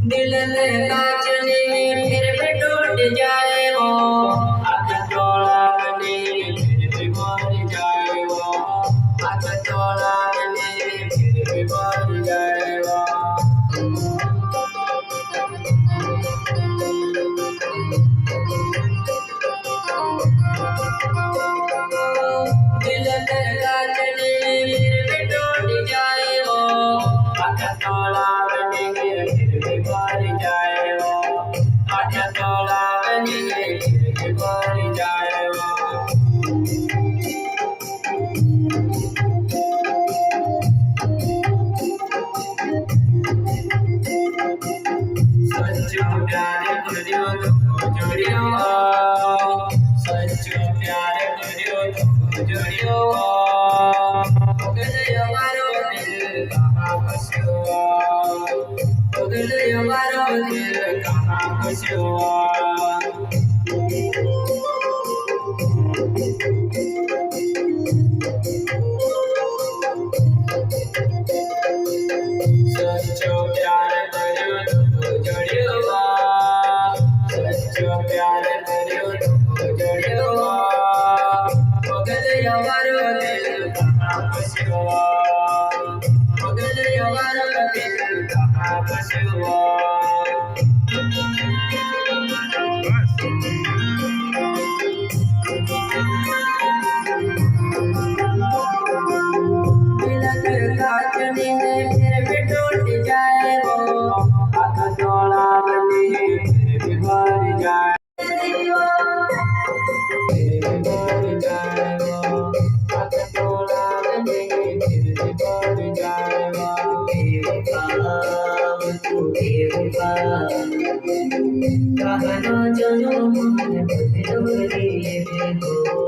दिल में कांचने फिर भी टूट जाए वो, हाथ तोड़ा बने फिर भी मर जाए वो, हाथ तोड़ा बने फिर भी मर जाए वो। दिल में कांचने फिर भी टूट जाए वो, हाथ तोड़ा बने फिर भी मर जाए वो, हाथ तोड़ा बने फिर भी मर जाए वो। सच्चो प्यार करियो तो जोड़ियो, सच्चो प्यार करियो तो जोड़ियो, पगल मारो दिल कहाँ फंस्यो, पगल मारो दिल कहाँ फंस्यो। सच्चो प्यार करियो तो जोड़ियो, सच्चो प्यार करियो तो जोड़ियो, पगल मारो दिल कहाँ फंस्यो, पगल मारो दिल कहाँ फंस्यो। दिल कांचने फिर भी टूट जाए वो, हाथ तोड़ा बने फिर भी मर जाए, फिर भी मर जाए वो, हाथ तोड़ा बने फिर भी मर जाए वो। बेवफा कहना जनो मन बदलो रे देखो।